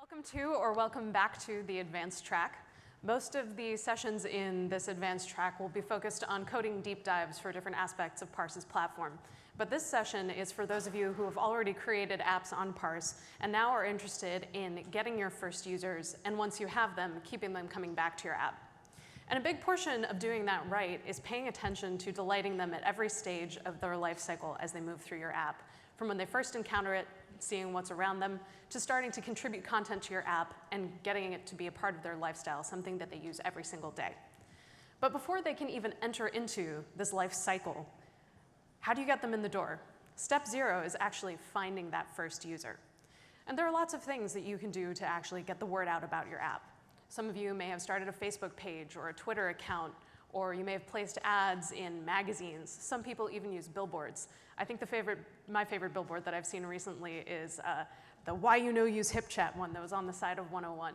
Welcome to or welcome back to the advanced track. Most of the sessions in this advanced track will be focused on coding deep dives for different aspects of Parse's platform. But this session is for those of you who have already created apps on Parse and now are interested in getting your first users, and once you have them, keeping them coming back to your app. And a big portion of doing that right is paying attention to delighting them at every stage of their life cycle as they move through your app, from when they first encounter it, seeing what's around them, to starting to contribute content to your app and getting it to be a part of their lifestyle, something that they use every single day. But before they can even enter into this life cycle, how do you get them in the door? Step 0 is actually finding that first user. And there are lots of things that you can do to actually get the word out about your app. Some of you may have started a Facebook page or a Twitter account, or you may have placed ads in magazines. Some people even use billboards. I think my favorite billboard that I've seen recently is the Why You Know Use HipChat one that was on the side of 101.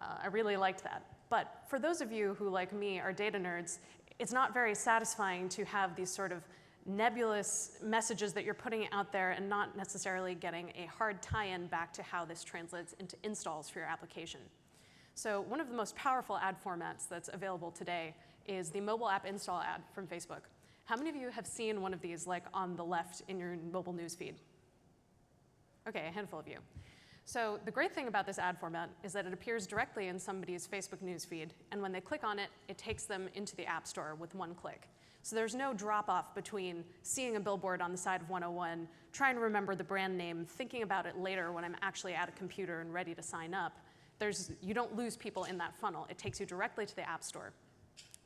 I really liked that. But for those of you who, like me, are data nerds, it's not very satisfying to have these sort of nebulous messages that you're putting out there and not necessarily getting a hard tie-in back to how this translates into installs for your application. So one of the most powerful ad formats that's available today is the mobile app install ad from Facebook. How many of you have seen one of these like on the left in your mobile newsfeed? Okay, a handful of you. So the great thing about this ad format is that it appears directly in somebody's Facebook newsfeed, and when they click on it, it takes them into the App Store with one click. So there's no drop-off between seeing a billboard on the side of 101, trying to remember the brand name, thinking about it later when I'm actually at a computer and ready to sign up. You don't lose people in that funnel. It takes you directly to the App Store.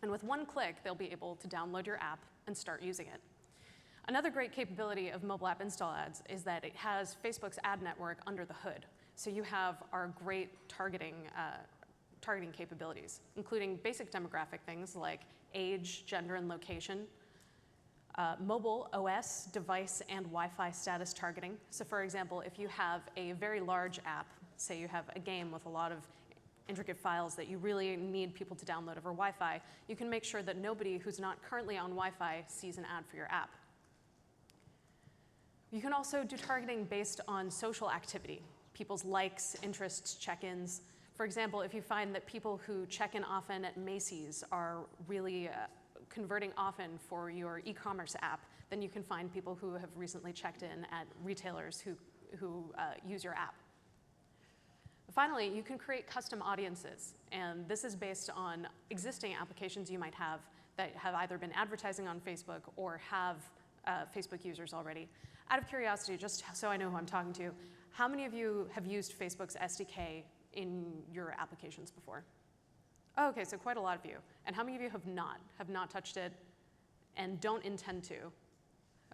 And with one click, they'll be able to download your app and start using it. Another great capability of mobile app install ads is that it has Facebook's ad network under the hood. So you have our great targeting capabilities, including basic demographic things like age, gender, and location, mobile OS, device, and Wi-Fi status targeting. So for example, if you have a very large app, say you have a game with a lot of intricate files that you really need people to download over Wi-Fi, you can make sure that nobody who's not currently on Wi-Fi sees an ad for your app. You can also do targeting based on social activity, people's likes, interests, check-ins. For example, if you find that people who check in often at Macy's are really converting often for your e-commerce app, then you can find people who have recently checked in at retailers who use your app. Finally, you can create custom audiences, and this is based on existing applications you might have that have either been advertising on Facebook or have Facebook users already. Out of curiosity, just so I know who I'm talking to, how many of you have used Facebook's SDK in your applications before? Oh, okay, so quite a lot of you. And how many of you have not touched it and don't intend to?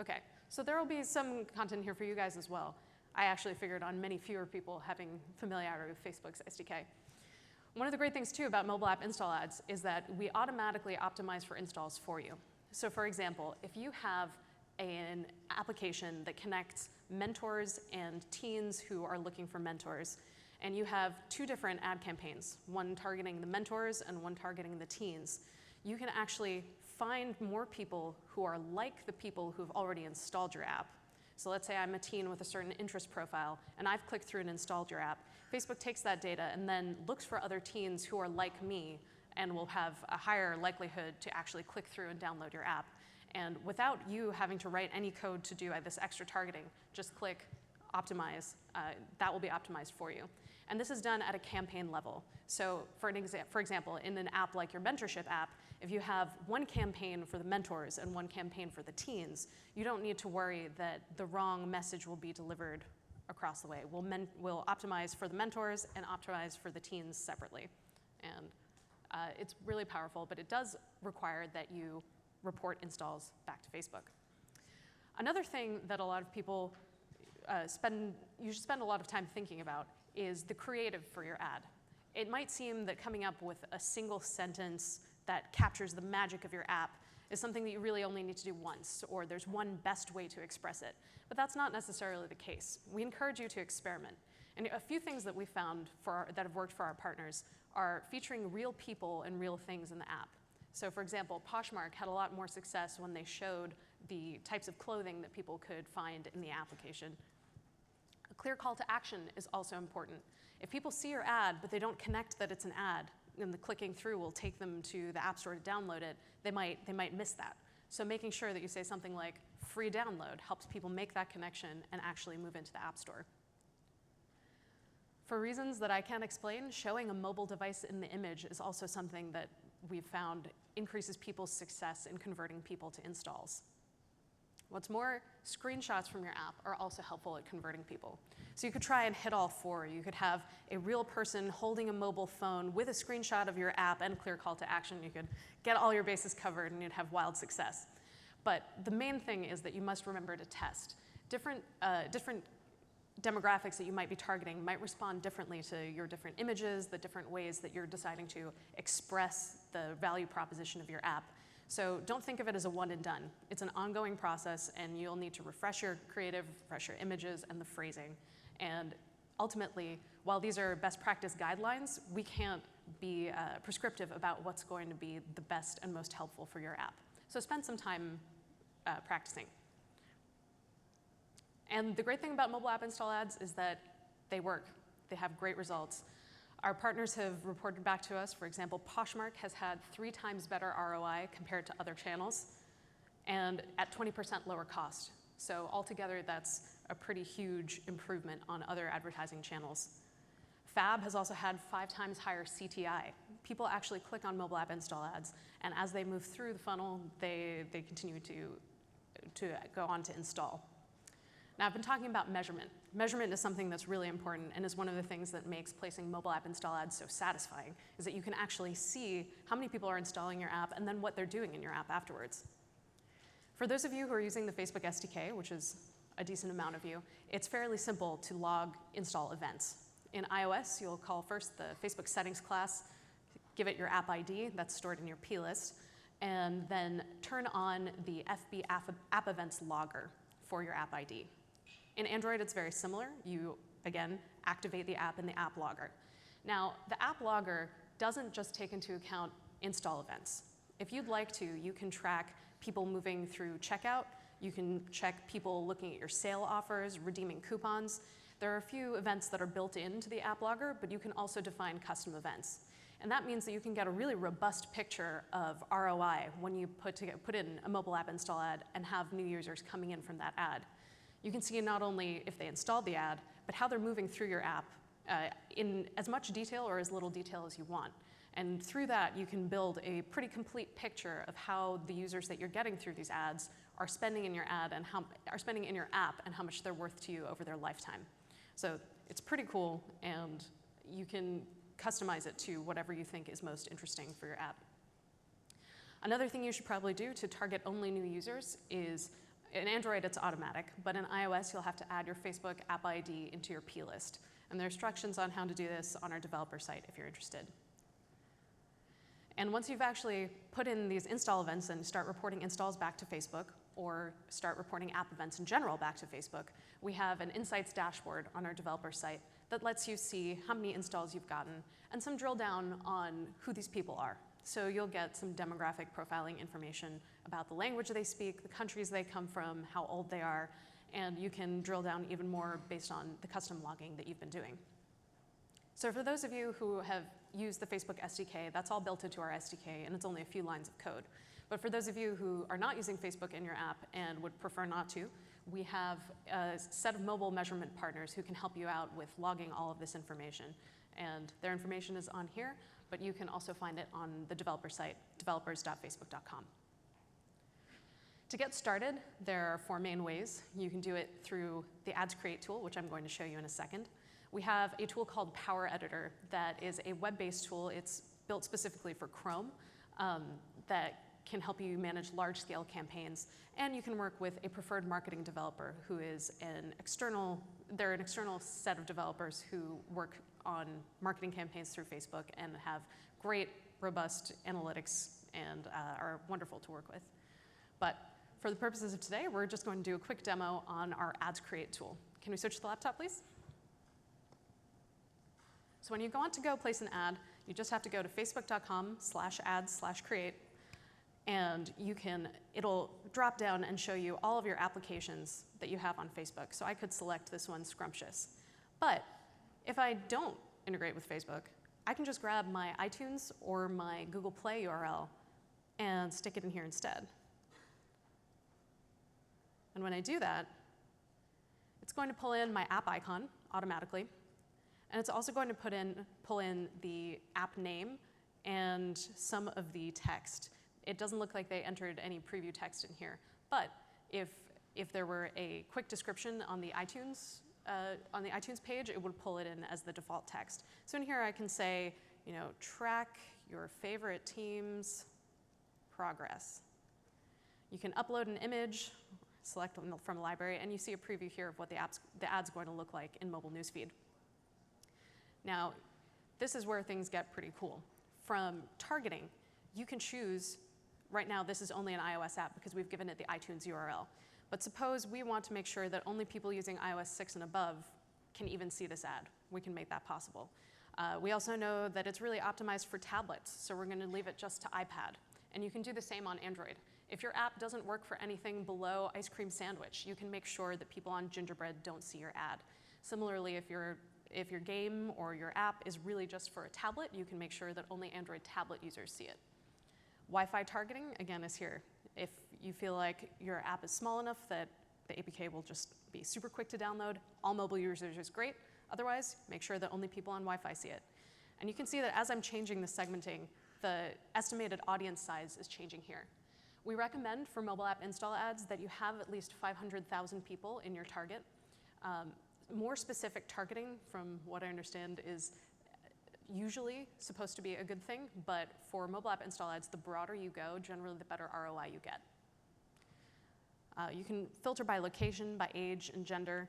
Okay, so there will be some content here for you guys as well. I actually figured on many fewer people having familiarity with Facebook's SDK. One of the great things too about mobile app install ads is that we automatically optimize for installs for you. So for example, if you have an application that connects mentors and teens who are looking for mentors, and you have two different ad campaigns, one targeting the mentors and one targeting the teens, you can actually find more people who are like the people who've already installed your app. So let's say I'm a teen with a certain interest profile, and I've clicked through and installed your app. Facebook takes that data and then looks for other teens who are like me and will have a higher likelihood to actually click through and download your app. And without you having to write any code to do this extra targeting, just click optimize. That will be optimized for you. And this is done at a campaign level. So for example, in an app like your mentorship app, if you have one campaign for the mentors and one campaign for the teens, you don't need to worry that the wrong message will be delivered across the way. We'll optimize for the mentors and optimize for the teens separately. And it's really powerful, but it does require that you report installs back to Facebook. Another thing that a lot of people you should spend a lot of time thinking about is the creative for your ad. It might seem that coming up with a single sentence that captures the magic of your app is something that you really only need to do once, or there's one best way to express it. But that's not necessarily the case. We encourage you to experiment. And a few things that we found that have worked for our partners are featuring real people and real things in the app. So for example, Poshmark had a lot more success when they showed the types of clothing that people could find in the application. A clear call to action is also important. If people see your ad, but they don't connect that it's an ad, and the clicking through will take them to the App Store to download it, they might miss that. So making sure that you say something like free download helps people make that connection and actually move into the App Store. For reasons that I can't explain, showing a mobile device in the image is also something that we've found increases people's success in converting people to installs. What's more, screenshots from your app are also helpful at converting people. So you could try and hit all four. You could have a real person holding a mobile phone with a screenshot of your app and clear call to action. You could get all your bases covered and you'd have wild success. But the main thing is that you must remember to test. Different demographics that you might be targeting might respond differently to your different images, the different ways that you're deciding to express the value proposition of your app. So don't think of it as a one and done. It's an ongoing process, and you'll need to refresh your creative, refresh your images and the phrasing. And ultimately, while these are best practice guidelines, we can't be prescriptive about what's going to be the best and most helpful for your app. So spend some time practicing. And the great thing about mobile app install ads is that they work. They have great results. Our partners have reported back to us, for example, Poshmark has had 3 times better ROI compared to other channels, and at 20% lower cost. So altogether, that's a pretty huge improvement on other advertising channels. Fab has also had 5 times higher CTI. People actually click on mobile app install ads, and as they move through the funnel, they continue to go on to install. Now, I've been talking about measurement. Measurement is something that's really important and is one of the things that makes placing mobile app install ads so satisfying, is that you can actually see how many people are installing your app and then what they're doing in your app afterwards. For those of you who are using the Facebook SDK, which is a decent amount of you, it's fairly simple to log install events. In iOS, you'll call first the Facebook settings class, give it your app ID that's stored in your plist, and then turn on the FB app events logger for your app ID. In Android, it's very similar. You, again, activate the app in the app logger. Now, the app logger doesn't just take into account install events. If you'd like to, you can track people moving through checkout. You can check people looking at your sale offers, redeeming coupons. There are a few events that are built into the app logger, but you can also define custom events. And that means that you can get a really robust picture of ROI when you put in a mobile app install ad and have new users coming in from that ad. You can see not only if they installed the ad, but how they're moving through your app in as much detail or as little detail as you want. And through that, you can build a pretty complete picture of how the users that you're getting through these ads are spending in your ad and spending in your app and how much they're worth to you over their lifetime. So it's pretty cool, and you can customize it to whatever you think is most interesting for your app. Another thing you should probably do to target only new users is, in Android, it's automatic, but in iOS, you'll have to add your Facebook app ID into your plist. And there are instructions on how to do this on our developer site if you're interested. And once you've actually put in these install events and start reporting installs back to Facebook, or start reporting app events in general back to Facebook, we have an insights dashboard on our developer site that lets you see how many installs you've gotten and some drill down on who these people are. So you'll get some demographic profiling information about the language they speak, the countries they come from, how old they are, and you can drill down even more based on the custom logging that you've been doing. So for those of you who have used the Facebook SDK, that's all built into our SDK, and it's only a few lines of code. But for those of you who are not using Facebook in your app and would prefer not to, we have a set of mobile measurement partners who can help you out with logging all of this information. And their information is on here, but you can also find it on the developer site, developers.facebook.com. To get started, there are 4 main ways. You can do it through the Ads Create tool, which I'm going to show you in a second. We have a tool called Power Editor that is a web-based tool. It's built specifically for Chrome that can help you manage large-scale campaigns. And you can work with a preferred marketing developer who is they're an external set of developers who work on marketing campaigns through Facebook and have great, robust analytics and are wonderful to work with. But for the purposes of today, we're just going to do a quick demo on our Ads Create tool. Can we switch to the laptop, please? So when you go on to go place an ad, you just have to go to facebook.com/ads/create. And it'll drop down and show you all of your applications that you have on Facebook. So I could select this one, Scrumptious. But if I don't integrate with Facebook, I can just grab my iTunes or my Google Play URL and stick it in here instead. And when I do that, it's going to pull in my app icon automatically. And it's also going to pull in the app name and some of the text. It doesn't look like they entered any preview text in here. But if there were a quick description on the iTunes page, it would pull it in as the default text. So in here I can say, track your favorite team's progress. You can upload an image, select from a library, and you see a preview here of what the ad's going to look like in mobile newsfeed. Now, this is where things get pretty cool. From targeting, you can choose. Right now, this is only an iOS app because we've given it the iTunes URL. But suppose we want to make sure that only people using iOS 6 and above can even see this ad. We can make that possible. We also know that it's really optimized for tablets, so we're going to leave it just to iPad. And you can do the same on Android. If your app doesn't work for anything below ice cream sandwich, you can make sure that people on gingerbread don't see your ad. Similarly, if your game or your app is really just for a tablet, you can make sure that only Android tablet users see it. Wi-Fi targeting, again, is here. If you feel like your app is small enough that the APK will just be super quick to download, all mobile users is great. Otherwise, make sure that only people on Wi-Fi see it. And you can see that as I'm changing the segmenting, the estimated audience size is changing here. We recommend for mobile app install ads that you have at least 500,000 people in your target. More specific targeting, from what I understand, is usually supposed to be a good thing, but for mobile app install ads, the broader you go, generally the better ROI you get. You can filter by location, by age, and gender,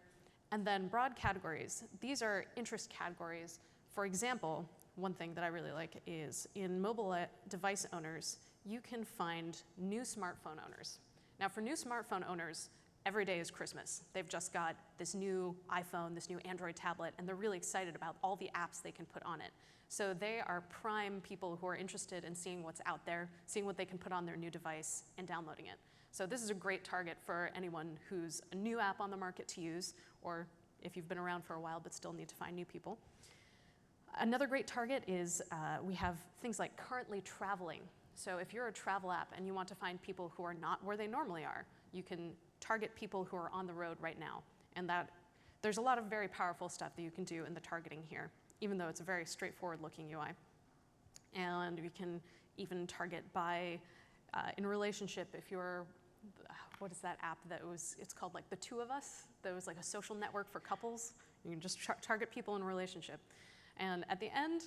and then broad categories. These are interest categories. For example, one thing that I really like is in mobile device owners, you can find new smartphone owners. Now for new smartphone owners, every day is Christmas. They've just got this new iPhone, this new Android tablet, and they're really excited about all the apps they can put on it. So they are prime people who are interested in seeing what's out there, seeing what they can put on their new device, and downloading it. So this is a great target for anyone who's a new app on the market to use, or if you've been around for a while but still need to find new people. Another great target is we have things like currently traveling. So if you're a travel app and you want to find people who are not where they normally are, you can target people who are on the road right now. And there's a lot of very powerful stuff that you can do in the targeting here, even though it's a very straightforward looking UI. And we can even target by in relationship. If you're, what is that app it's called like The Two of Us? That was like a social network for couples. You can just target people in a relationship. And at the end,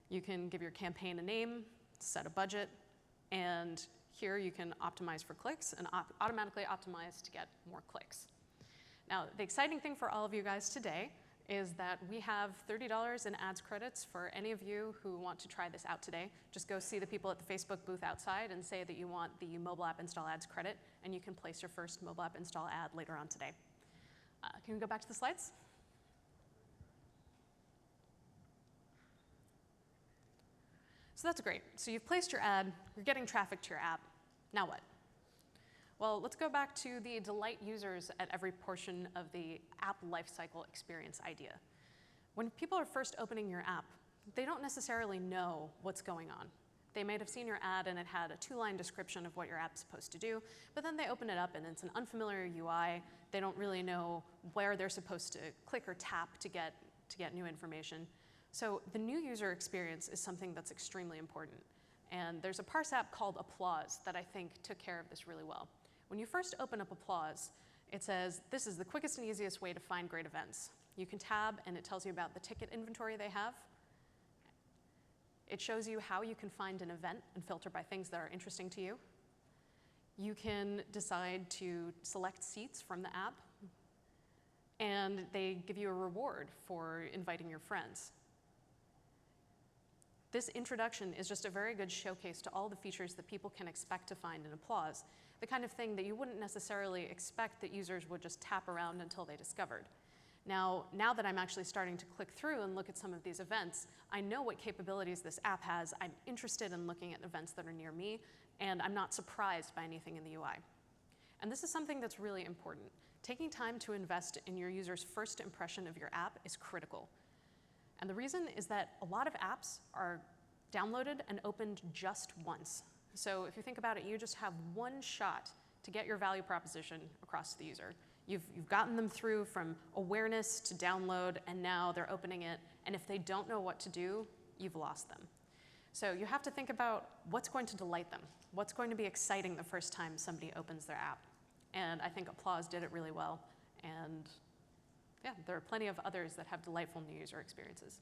you can give your campaign a name, set a budget, and here you can optimize for clicks and automatically optimize to get more clicks. Now, the exciting thing for all of you guys today is that we have $30 in ads credits for any of you who want to try this out today. Just go see the people at the Facebook booth outside and say that you want the mobile app install ads credit, and you can place your first mobile app install ad later on today. Can we go back to the slides? So that's great. So you've placed your ad, you're getting traffic to your app. Now what? Well, let's go back to the delight users at every portion of the app lifecycle experience idea. When people are first opening your app, they don't necessarily know what's going on. They might have seen your ad and it had a 2-line description of what your app's supposed to do, but then they open it up and it's an unfamiliar UI. They don't really know where they're supposed to click or tap to get new information. So the new user experience is something that's extremely important. And there's a Parse app called Applause that I think took care of this really well. When you first open up Applause, it says, this is the quickest and easiest way to find great events. You can tab and it tells you about the ticket inventory they have. It shows you how you can find an event and filter by things that are interesting to you. You can decide to select seats from the app, and they give you a reward for inviting your friends. This introduction is just a very good showcase to all the features that people can expect to find in Applause, the kind of thing that you wouldn't necessarily expect that users would just tap around until they discovered. Now that I'm actually starting to click through and look at some of these events, I know what capabilities this app has. I'm interested in looking at events that are near me, and I'm not surprised by anything in the UI. And this is something that's really important. Taking time to invest in your user's first impression of your app is critical. And the reason is that a lot of apps are downloaded and opened just once. So if you think about it, you just have one shot to get your value proposition across to the user. You've gotten them through from awareness to download, and now they're opening it. And if they don't know what to do, you've lost them. So you have to think about what's going to delight them, what's going to be exciting the first time somebody opens their app. And I think Applause did it really well. And yeah, there are plenty of others that have delightful new user experiences.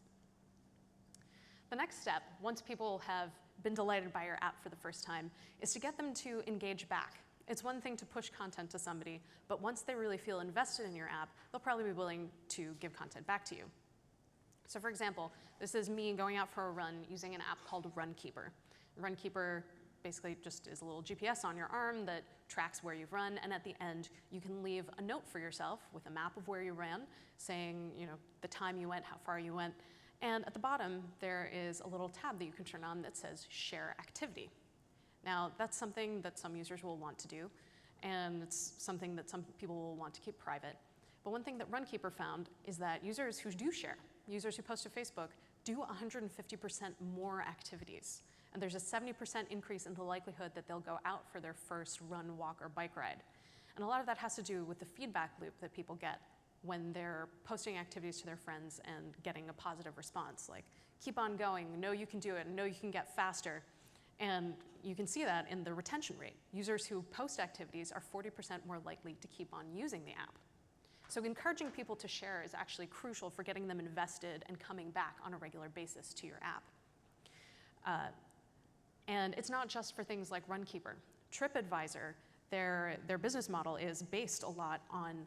The next step, once people have been delighted by your app for the first time, is to get them to engage back. It's one thing to push content to somebody, but once they really feel invested in your app, they'll probably be willing to give content back to you. So for example, this is me going out for a run using an app called Runkeeper. Runkeeper basically just is a little GPS on your arm that tracks where you've run, and at the end, you can leave a note for yourself with a map of where you ran, saying, the time you went, how far you went, and at the bottom, there is a little tab that you can turn on that says Share Activity. Now, that's something that some users will want to do, and it's something that some people will want to keep private. But one thing that Runkeeper found is that users who do share, users who post to Facebook, do 150% more activities. And there's a 70% increase in the likelihood that they'll go out for their first run, walk, or bike ride. And a lot of that has to do with the feedback loop that people get when they're posting activities to their friends and getting a positive response, like, keep on going, know you can do it, know you can get faster. And you can see that in the retention rate. Users who post activities are 40% more likely to keep on using the app. So encouraging people to share is actually crucial for getting them invested and coming back on a regular basis to your app. And it's not just for things like Runkeeper. TripAdvisor, their business model is based a lot on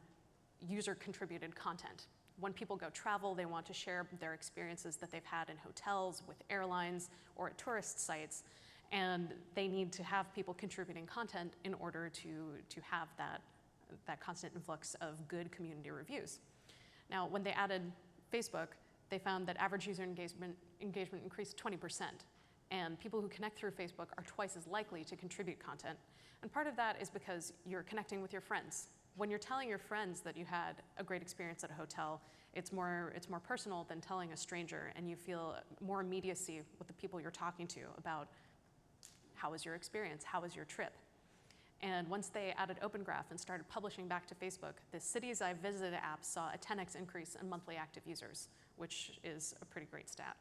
user-contributed content. When people go travel, they want to share their experiences that they've had in hotels, with airlines, or at tourist sites. And they need to have people contributing content in order to have that constant influx of good community reviews. Now, when they added Facebook, they found that average user engagement increased 20%. And people who connect through Facebook are twice as likely to contribute content. And part of that is because you're connecting with your friends. When you're telling your friends that you had a great experience at a hotel, it's more personal than telling a stranger, and you feel more immediacy with the people you're talking to about how was your experience, how was your trip. And once they added Open Graph and started publishing back to Facebook, the Cities I Visited app saw a 10x increase in monthly active users, which is a pretty great stat.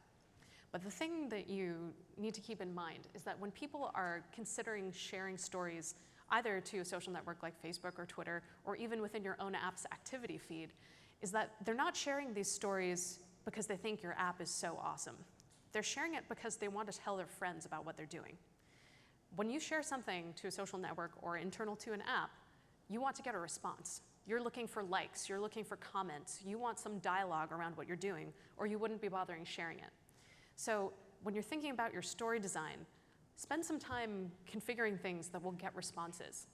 But the thing that you need to keep in mind is that when people are considering sharing stories either to a social network like Facebook or Twitter, or even within your own app's activity feed, is that they're not sharing these stories because they think your app is so awesome. They're sharing it because they want to tell their friends about what they're doing. When you share something to a social network or internal to an app, you want to get a response. You're looking for likes, you're looking for comments, you want some dialogue around what you're doing, or you wouldn't be bothering sharing it. So when you're thinking about your story design, spend some time configuring things that will get responses.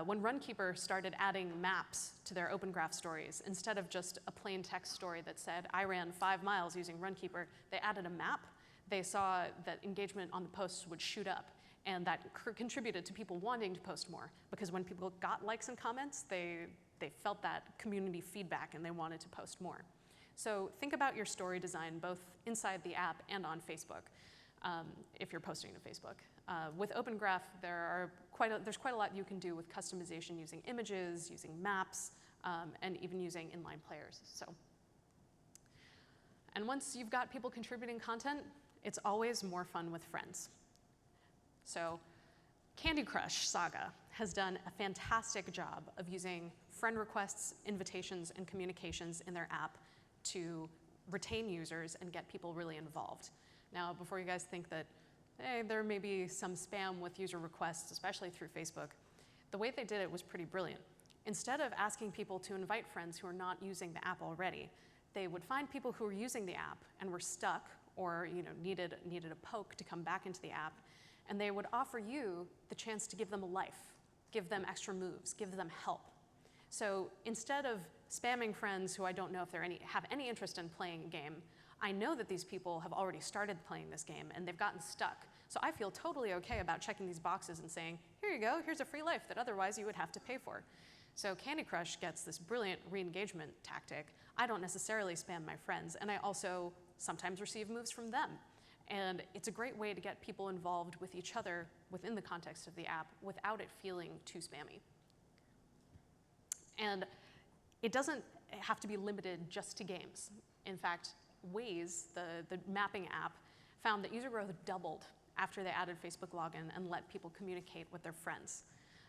When Runkeeper started adding maps to their Open Graph stories, instead of just a plain text story that said, I ran 5 miles using Runkeeper, they added a map. They saw that engagement on the posts would shoot up, and that contributed to people wanting to post more, because when people got likes and comments, they felt that community feedback and they wanted to post more. So think about your story design both inside the app and on Facebook, if you're posting to Facebook. With Open Graph, there's quite a lot you can do with customization using images, using maps, and even using inline players. And once you've got people contributing content, it's always more fun with friends. So Candy Crush Saga has done a fantastic job of using friend requests, invitations, and communications in their app to retain users and get people really involved. Now, before you guys think that, hey, there may be some spam with user requests, especially through Facebook, the way they did it was pretty brilliant. Instead of asking people to invite friends who are not using the app already, they would find people who were using the app and were stuck or needed a poke to come back into the app, and they would offer you the chance to give them a life, give them extra moves, give them help. So instead of spamming friends who I don't know if they have any interest in playing a game, I know that these people have already started playing this game and they've gotten stuck. So I feel totally okay about checking these boxes and saying, here you go, here's a free life that otherwise you would have to pay for. So Candy Crush gets this brilliant re-engagement tactic. I don't necessarily spam my friends, and I also sometimes receive moves from them. And it's a great way to get people involved with each other within the context of the app without it feeling too spammy. And it doesn't have to be limited just to games. In fact, Waze, the mapping app, found that user growth doubled after they added Facebook login and let people communicate with their friends.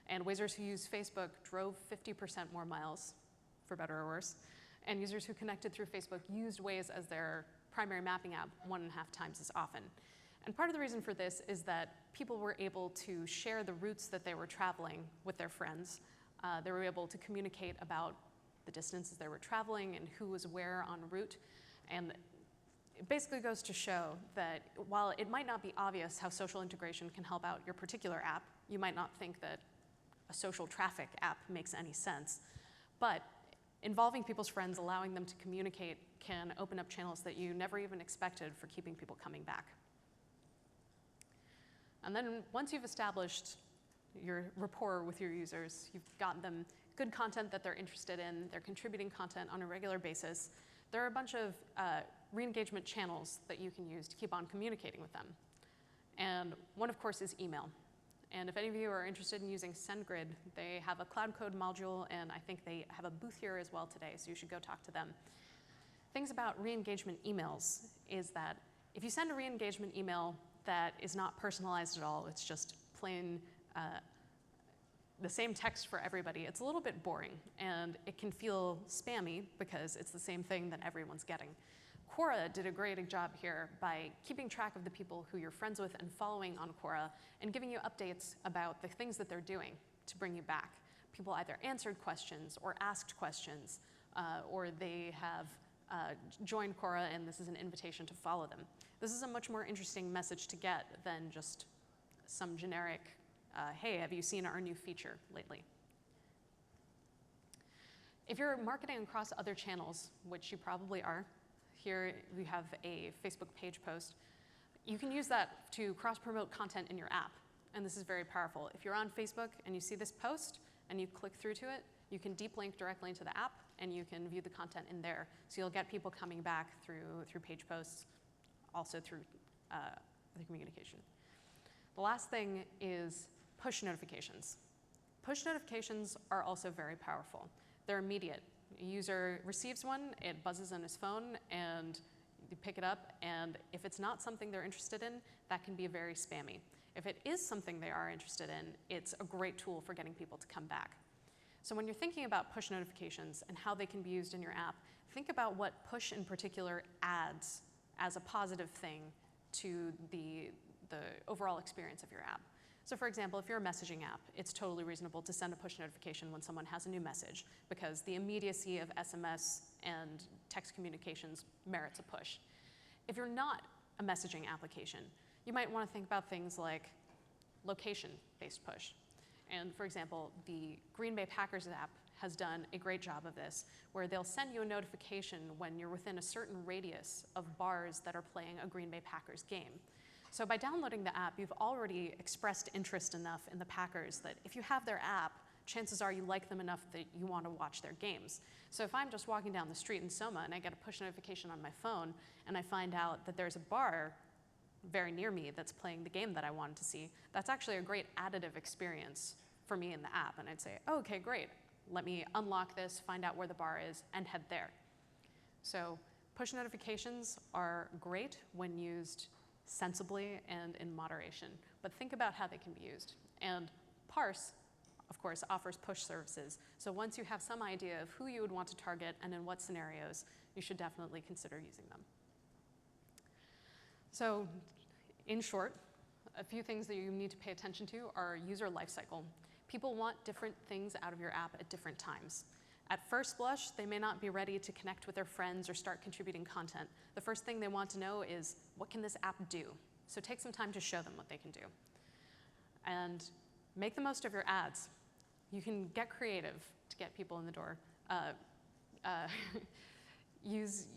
And Wazers who used Facebook drove 50% more miles, for better or worse. And users who connected through Facebook used Waze as their primary mapping app 1.5 times as often. And part of the reason for this is that people were able to share the routes that they were traveling with their friends. They were able to communicate about the distances they were traveling and who was where en route. And it basically goes to show that while it might not be obvious how social integration can help out your particular app, you might not think that a social traffic app makes any sense, but involving people's friends, allowing them to communicate, can open up channels that you never even expected for keeping people coming back. And then once you've established your rapport with your users, you've gotten them good content that they're interested in, they're contributing content on a regular basis, there are a bunch of re-engagement channels that you can use to keep on communicating with them. And one, of course, is email. And if any of you are interested in using SendGrid, they have a cloud code module, and I think they have a booth here as well today, so you should go talk to them. Things about re-engagement emails is that if you send a re-engagement email that is not personalized at all, it's just plain the same text for everybody, it's a little bit boring, and it can feel spammy because it's the same thing that everyone's getting. Quora did a great job here by keeping track of the people who you're friends with and following on Quora and giving you updates about the things that they're doing to bring you back. People either answered questions or asked questions, or they have joined Quora and this is an invitation to follow them. This is a much more interesting message to get than just some generic, hey, have you seen our new feature lately? If you're marketing across other channels, which you probably are, here we have a Facebook page post. You can use that to cross-promote content in your app, and this is very powerful. If you're on Facebook and you see this post and you click through to it, you can deep link directly into the app and you can view the content in there. So you'll get people coming back through page posts, also through the communication. The last thing is push notifications. Push notifications are also very powerful. They're immediate. A user receives one, it buzzes on his phone, and you pick it up, and if it's not something they're interested in, that can be very spammy. If it is something they are interested in, it's a great tool for getting people to come back. So when you're thinking about push notifications and how they can be used in your app, think about what push in particular adds as a positive thing to the overall experience of your app. So for example, if you're a messaging app, it's totally reasonable to send a push notification when someone has a new message because the immediacy of SMS and text communications merits a push. If you're not a messaging application, you might want to think about things like location-based push. And for example, the Green Bay Packers app has done a great job of this, where they'll send you a notification when you're within a certain radius of bars that are playing a Green Bay Packers game. So by downloading the app, you've already expressed interest enough in the Packers that if you have their app, chances are you like them enough that you want to watch their games. So if I'm just walking down the street in Soma and I get a push notification on my phone and I find out that there's a bar very near me that's playing the game that I wanted to see, that's actually a great additive experience for me in the app. And I'd say, oh, okay, great. Let me unlock this, find out where the bar is, and head there. So push notifications are great when used sensibly and in moderation, but think about how they can be used. And Parse, of course, offers push services. So once you have some idea of who you would want to target and in what scenarios, you should definitely consider using them. So in short, a few things that you need to pay attention to are user lifecycle. People want different things out of your app at different times. At first blush, they may not be ready to connect with their friends or start contributing content. The first thing they want to know is, what can this app do? So take some time to show them what they can do. And make the most of your ads. You can get creative to get people in the door. Use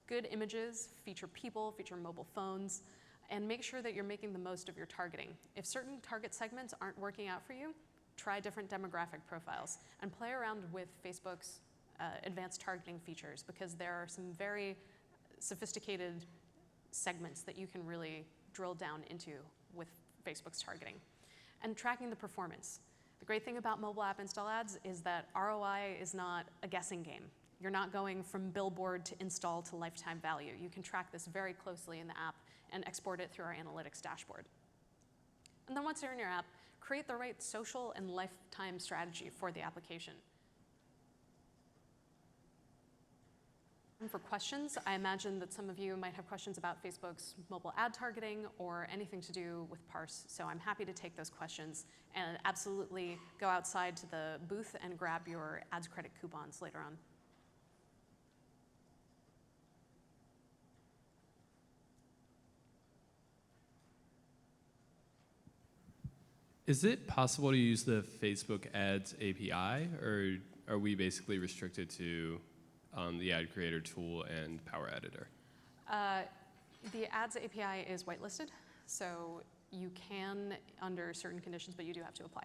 good images, feature people, feature mobile phones, and make sure that you're making the most of your targeting. If certain target segments aren't working out for you, try different demographic profiles and play around with Facebook's advanced targeting features, because there are some very sophisticated segments that you can really drill down into with Facebook's targeting. And tracking the performance. The great thing about mobile app install ads is that ROI is not a guessing game. You're not going from billboard to install to lifetime value. You can track this very closely in the app and export it through our analytics dashboard. And then once you're in your app, create the right social and lifetime strategy for the application. And for questions, I imagine that some of you might have questions about Facebook's mobile ad targeting or anything to do with Parse, so I'm happy to take those questions, and absolutely go outside to the booth and grab your ads credit coupons later on. Is it possible to use the Facebook Ads API, or are we basically restricted to the ad creator tool and Power Editor? The Ads API is whitelisted, so you can under certain conditions, but you do have to apply.